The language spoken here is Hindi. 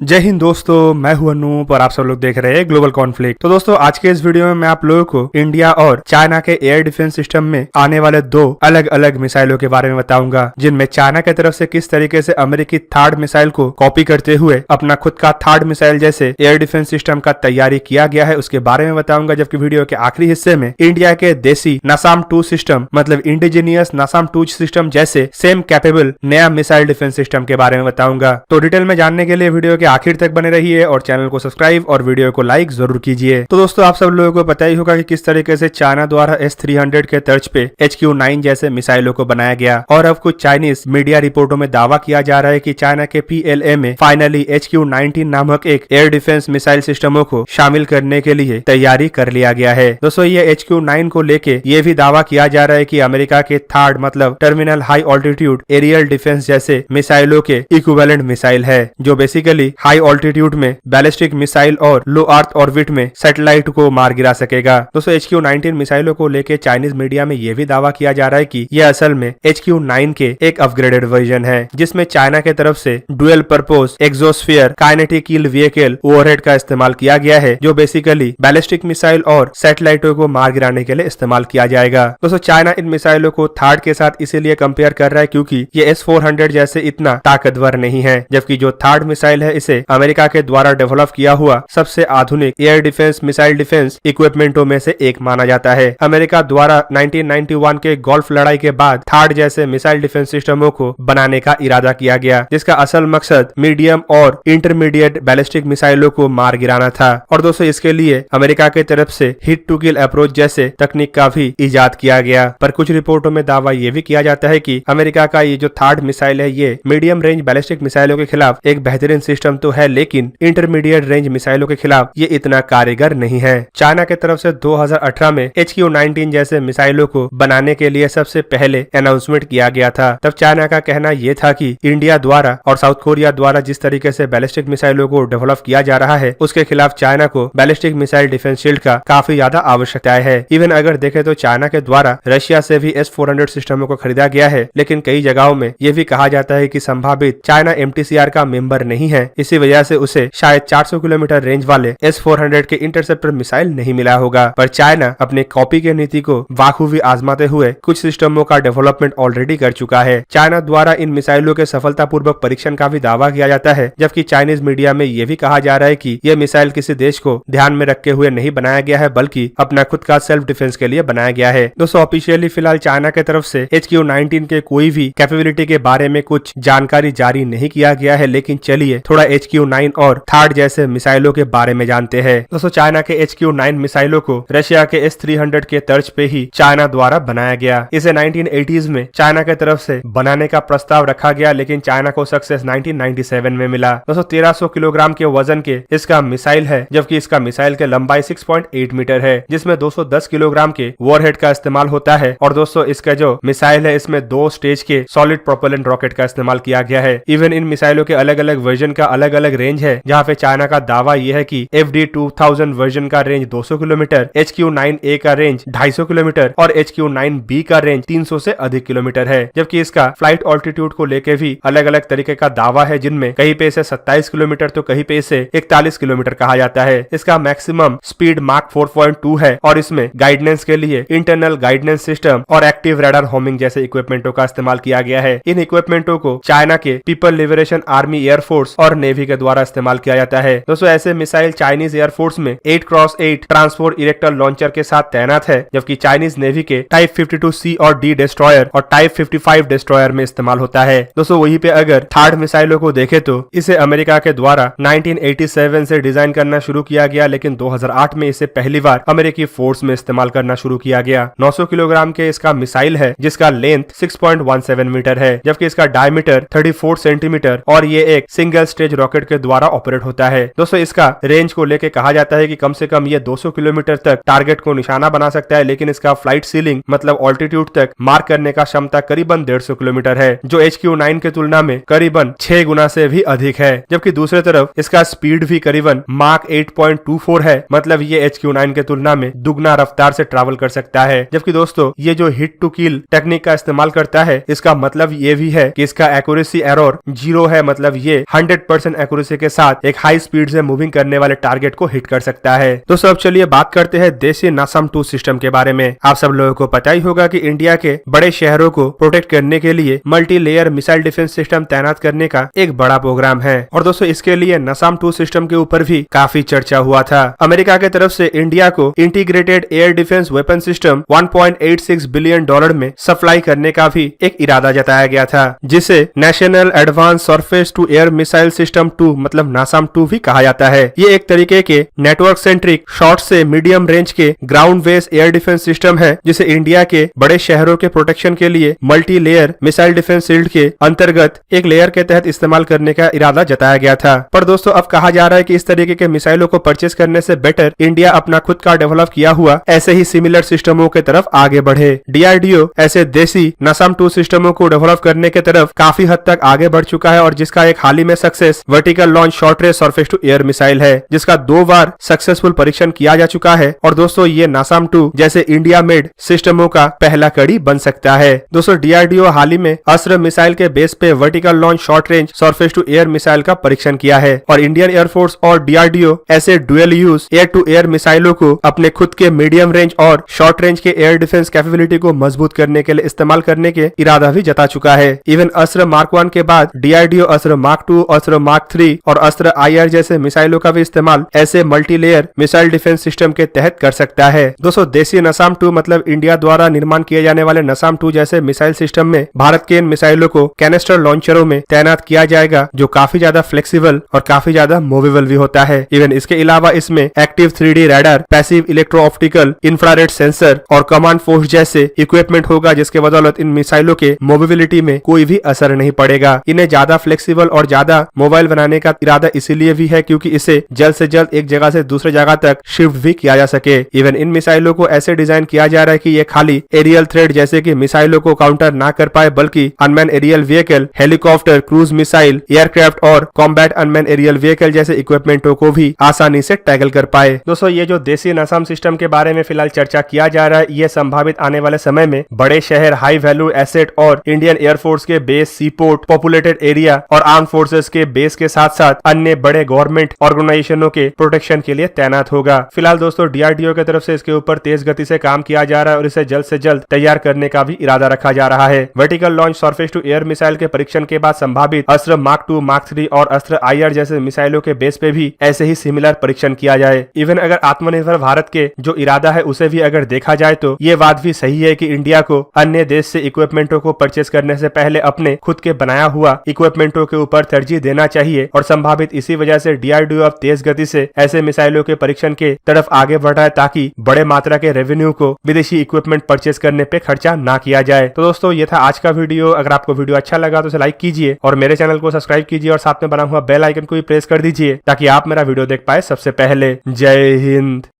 जय हिंद दोस्तों, मैं हूं अनूप और आप सब लोग देख रहे हैं ग्लोबल कॉन्फ्लिक्ट। तो दोस्तों आज के इस वीडियो में मैं आप लोगों को इंडिया और चाइना के एयर डिफेंस सिस्टम में आने वाले दो अलग अलग मिसाइलों के बारे में बताऊंगा, जिनमें चाइना की तरफ से किस तरीके से अमेरिकी थार्ड मिसाइल को कॉपी करते हुए अपना खुद का थार्ड मिसाइल जैसे एयर डिफेंस सिस्टम का तैयारी किया गया है, उसके बारे में बताऊंगा। जबकि वीडियो के आखिरी हिस्से में इंडिया के देसी नासाम 2 सिस्टम मतलब इंडिजीनियस नासाम 2 सिस्टम जैसे सेम कैपेबल नया मिसाइल डिफेंस सिस्टम के बारे में बताऊंगा। तो डिटेल में जानने के लिए वीडियो के आखिर तक बने रहिए और चैनल को सब्सक्राइब और वीडियो को लाइक जरूर कीजिए। तो दोस्तों आप सब लोगों को पता ही होगा कि किस तरीके से चाइना द्वारा S-300 के तर्ज पे HQ-9 जैसे मिसाइलों को बनाया गया, और अब कुछ चाइनीज मीडिया रिपोर्टों में दावा किया जा रहा है कि चाइना के PLA में फाइनली HQ-19 नामक एक एयर डिफेंस मिसाइल सिस्टमों को शामिल करने के लिए तैयारी कर लिया गया है। दोस्तों ये HQ-9 को लेके ये भी दावा किया जा रहा है कि अमेरिका के थार्ड मतलब terminal high altitude aerial defense जैसे मिसाइलों के इक्विवेलेंट मिसाइल है, जो बेसिकली हाई ऑल्टीट्यूड में बैलिस्टिक मिसाइल और लो अर्थ ऑर्बिट में सैटेलाइट को मार गिरा सकेगा। दोस्तों HQ-19 मिसाइलों को लेके चाइनीज मीडिया में यह भी दावा किया जा रहा है कि यह असल में HQ-9 के एक अपग्रेडेड वर्जन है, जिसमें चाइना के तरफ से dual purpose exosphere kinetic kill vehicle overhead का इस्तेमाल किया गया है, जो बेसिकली बैलिस्टिक मिसाइल और सैटेलाइटों को मार गिराने के लिए इस्तेमाल किया जाएगा। दोस्तों चाइना इन मिसाइलों को थार्ड के साथ इसीलिए कंपेयर कर रहा है क्योंकि ये S-400 जैसे इतना ताकतवर नहीं है, जबकि जो थार्ड मिसाइल है इसे अमेरिका के द्वारा डेवलप किया हुआ सबसे आधुनिक एयर डिफेंस मिसाइल डिफेंस इक्विपमेंटों में से एक माना जाता है। अमेरिका द्वारा 1991 के गल्फ लड़ाई के बाद थार्ड जैसे मिसाइल डिफेंस सिस्टमों को बनाने का इरादा किया गया, जिसका असल मकसद मीडियम और इंटरमीडिएट बैलिस्टिक मिसाइलों को मार गिराना था। और दोस्तों इसके लिए अमेरिका की तरफ से हिट टू किल अप्रोच जैसे तकनीक का भी इजाद किया गया। पर कुछ रिपोर्टों में दावा यह भी किया जाता है कि अमेरिका का ये जो थार्ड मिसाइल है ये मीडियम रेंज बैलिस्टिक मिसाइलों के खिलाफ एक बेहतरीन सिस्टम तो है, लेकिन इंटरमीडिएट रेंज मिसाइलों के खिलाफ ये इतना कारगर नहीं है। चाइना की तरफ से 2018 में HQ-19 जैसे मिसाइलों को बनाने के लिए सबसे पहले अनाउंसमेंट किया गया था। तब चाइना का कहना यह था कि इंडिया द्वारा और साउथ कोरिया द्वारा जिस तरीके से बैलिस्टिक मिसाइलों को डेवलप किया जा रहा है, उसके खिलाफ चाइना को बैलिस्टिक मिसाइल डिफेंस शील्ड का काफी ज्यादा आवश्यकता है। इवन अगर देखे तो चाइना के द्वारा रशिया से भी S-400 सिस्टमों को खरीदा गया है, लेकिन कई जगहों में यह भी कहा जाता है कि संभावित चाइना MTCR का मेंबर नहीं है, इसी वजह से उसे शायद 400 किलोमीटर रेंज वाले S-400 के इंटरसेप्टर मिसाइल नहीं मिला होगा। पर चाइना अपने कॉपी के नीति को बाखूबी आजमाते हुए कुछ सिस्टमों का डेवलपमेंट ऑलरेडी कर चुका है। चाइना द्वारा इन मिसाइलों के सफलतापूर्वक परीक्षण का भी दावा किया जाता है, जबकि चाइनीज मीडिया में यह भी कहा जा रहा है कि यह मिसाइल किसी देश को ध्यान में रखते हुए नहीं बनाया गया है, बल्कि अपना खुद का सेल्फ डिफेंस के लिए बनाया गया है। दोस्तों ऑफिशियली फिलहाल चाइना की तरफ से HQ-19 के कोई भी कैपेबिलिटी के बारे में कुछ जानकारी जारी नहीं किया गया है, लेकिन चलिए थोड़ा HQ-9 और थार्ड जैसे मिसाइलों के बारे में जानते हैं। दोस्तों चाइना के HQ-9 मिसाइलों को रशिया के S-300 के तर्ज पे ही चाइना द्वारा बनाया गया। इसे 1980s में चाइना की तरफ से बनाने का प्रस्ताव रखा गया, लेकिन चाइना को सक्सेस 1997 में मिला। दोस्तों 1300 किलोग्राम के वजन के इसका मिसाइल है, जबकि इसका मिसाइल की लंबाई 6.8 मीटर है, जिसमें 210 किलोग्राम के वॉरहेड का इस्तेमाल होता है। और दोस्तों इसका जो मिसाइल है इसमें 2 स्टेज के सॉलिड प्रोपेलेंट रॉकेट का इस्तेमाल किया गया है। इवन इन मिसाइलों के अलग अलग वर्जन का अलग अलग रेंज है, जहाँ पे चाइना का दावा यह है कि FD-2000 वर्जन का रेंज 200 किलोमीटर, HQ-9A का रेंज 250 किलोमीटर और HQ-9B का रेंज 300 से अधिक किलोमीटर है। जबकि इसका फ्लाइट ऑल्टीट्यूड को लेके भी अलग अलग तरीके का दावा है, जिनमें कहीं पे इसे 27 किलोमीटर तो कहीं पे इसे 41 किलोमीटर कहा जाता है। इसका मैक्सिमम स्पीड मार्क 4.2 है और इसमें गाइडेंस के लिए इंटरनल गाइडेंस सिस्टम और एक्टिव रडार होमिंग जैसे इक्विपमेंटों का इस्तेमाल किया गया है। इन इक्विपमेंटों को चाइना के पीपल लिबरेशन आर्मी एयरफोर्स और नेवी के द्वारा इस्तेमाल किया जाता है। दोस्तों ऐसे मिसाइल चाइनीज एयरफोर्स में 8x8 ट्रांसपोर्ट इरेक्टर लॉन्चर के साथ तैनात है, जबकि चाइनीज नेवी के टाइप 52C और D डिस्ट्रॉयर और टाइप 55 डिस्ट्रॉयर में इस्तेमाल होता है। दोस्तों वहीं पे अगर थर्ड मिसाइलों को देखे तो इसे अमेरिका के द्वारा 1987 से डिजाइन करना शुरू किया गया, लेकिन 2008 में इसे पहली बार अमेरिकी फोर्स में इस्तेमाल करना शुरू किया गया। 900 किलोग्राम के इसका मिसाइल है, जिसका लेंथ 6.17 मीटर है, जबकि इसका डायमीटर 34 सेंटीमीटर और ये एक सिंगल स्टेज रॉकेट के द्वारा ऑपरेट होता है। दोस्तों इसका रेंज को लेके कहा जाता है कि कम से कम ये 200 किलोमीटर तक टारगेट को निशाना बना सकता है, लेकिन इसका फ्लाइट सीलिंग मतलब ऑल्टीट्यूड तक मार्क करने का क्षमता करीबन 150 किलोमीटर है, जो HQ-9 के तुलना में करीबन 6 गुना से भी अधिक है। जबकि दूसरी तरफ इसका स्पीड भी करीबन मार्क 8.24 है, मतलब ये HQ-9 के तुलना में दुगना रफ्तार से ट्रैवल कर सकता है। जबकि दोस्तों ये जो हिट टू किल टेक्निक का इस्तेमाल करता है, इसका मतलब ये भी है कि इसका एक्यूरेसी एरर 0 है, मतलब ये 100% 100% एक्यूरेसी के साथ एक हाई स्पीड से मूविंग करने वाले टारगेट को हिट कर सकता है। दोस्तों अब चलिए बात करते हैं देसी नासम 2 सिस्टम के बारे में। आप सब लोगों को पता ही होगा कि इंडिया के बड़े शहरों को प्रोटेक्ट करने के लिए multi layer missile defence system तैनात करने का एक बड़ा प्रोग्राम है और दोस्तों इसके लिए नासम 2 सिस्टम के ऊपर भी काफी चर्चा हुआ था। अमेरिका के तरफ से इंडिया को integrated air defense weapon system $1.86 billion में सप्लाई करने का भी एक इरादा जताया गया था, जिसे national advanced surface to air missile system 2 मतलब नासम 2 भी कहा जाता है। ये एक तरीके के नेटवर्क सेंट्रिक शॉर्ट से मीडियम रेंज के ground based air defence system है, जिसे इंडिया के बड़े शहरों के प्रोटेक्शन के लिए multi layer missile defence shield के अंतर्गत एक लेयर के तहत इस्तेमाल करने का इरादा जताया गया था। पर दोस्तों अब कहा जा रहा है कि इस तरीके के मिसाइलों को परचेस करने से बेटर इंडिया अपना खुद का डेवलप किया हुआ ऐसे ही सिमिलर सिस्टमों के तरफ आगे बढ़े। डीआरडीओ ऐसे देसी नासम 2 सिस्टमों को डेवलप करने के तरफ काफी हद तक आगे बढ़ चुका है और जिसका एक हाल ही में success vertical launch short range surface to air missile है, जिसका 2 बार सक्सेसफुल परीक्षण किया जा चुका है। और दोस्तों ये नासम 2 जैसे इंडिया मेड सिस्टमों का पहला कड़ी बन सकता है। दोस्तों डीआरडीओ हाल ही में अस्त्र मिसाइल के बेस पे vertical launch short range surface to air missile का परीक्षण किया है और इंडियन एयरफोर्स और डीआरडीओ ऐसे dual use air to air मिसाइलों को अपने खुद के मीडियम रेंज और शॉर्ट रेंज के एयर डिफेंस कैपेबिलिटी को मजबूत करने के लिए इस्तेमाल करने के इरादा भी जता चुका है। इवन अस्त्र मार्क 1 के बाद डीआरडीओ अस्त्र मार्क 2, अस्त्र मार्क 3 और अस्त्र आईआर जैसे मिसाइलों का भी इस्तेमाल ऐसे multi layer missile defence system के तहत कर सकता है। दोस्तों देसी नासम 2 मतलब इंडिया द्वारा निर्माण किए जाने वाले नासम 2 जैसे मिसाइल सिस्टम में भारत के इन मिसाइलों को कैनिस्टर लॉन्चरों में तैनात किया जाएगा, जो काफी ज्यादा फ्लेक्सिबल और काफी ज्यादा मूवेबल भी होता है। इवन इसके अलावा इसमें active 3D radar, passive electro optical, infrared sensor और कमांड फोर्स जैसे इक्विपमेंट होगा, जिसके बदौलत इन मिसाइलों के मोबिलिटी में कोई भी असर नहीं पड़ेगा। इन्हें ज्यादा फ्लेक्सिबल और ज्यादा मोबाइल बनाने का इरादा इसीलिए भी है क्योंकि इसे जल्द से जल्द एक जगह से दूसरे जगह तक शिफ्ट भी किया जा सके। इवन इन मिसाइलों को ऐसे डिजाइन किया जा रहा है कि ये खाली एरियल थ्रेट जैसे कि मिसाइलों को काउंटर ना कर पाए, बल्कि unmanned aerial vehicle, helicopter, cruise missile, aircraft और कॉम्बैट अनमैन एरियल व्हीकल जैसे इक्विपमेंटों को भी आसानी से टैकल कर पाए। दोस्तों ये जो देसी नासम सिस्टम के बारे में फिलहाल चर्चा किया जा रहा है, ये संभावित आने वाले समय में बड़े शहर, हाई वैल्यू एसेट और इंडियन एयरफोर्स के बेस, सीपोर्ट, पॉपुलेटेड एरिया और आर्म फोर्सेस के बेस के साथ साथ अन्य बड़े गवर्नमेंट ऑर्गेनाइजेशनों के प्रोटेक्शन के लिए तैनात होगा। फिलहाल दोस्तों डीआरडीओ की तरफ से इसके ऊपर तेज गति से काम किया जा रहा है और इसे जल्द से जल्द तैयार करने का भी इरादा रखा जा रहा है। Vertical launch surface to air missile के परीक्षण के बाद संभावित अस्त्र मार्क 2, मार्क 3 और अस्त्र आईआर जैसे मिसाइलों के बेस पे भी ऐसे ही सिमिलर परीक्षण किया जाए। इवन अगर आत्मनिर्भर भारत के जो इरादा है उसे भी अगर देखा जाए तो ये बात भी सही है कि इंडिया को अन्य देश से इक्विपमेंटों को परचेस करने से पहले अपने खुद के बनाया हुआ इक्विपमेंटों के ऊपर तरजीह देना चाहिए और संभावित इसी वजह से डीआरडीओ अब तेज गति से ऐसे मिसाइलों के परीक्षण के तरफ आगे बढ़ रहा है ताकि बड़े मात्रा के रेवेन्यू को विदेशी इक्विपमेंट परचेस करने पे खर्चा ना किया जाए। तो दोस्तों ये था आज का वीडियो। अगर आपको वीडियो अच्छा लगा तो उसे लाइक कीजिए और मेरे चैनल को सब्सक्राइब कीजिए और साथ में बना हुआ बेल आइकन को भी प्रेस कर दीजिए ताकि आप मेरा वीडियो देख पाए सबसे पहले। जय हिंद।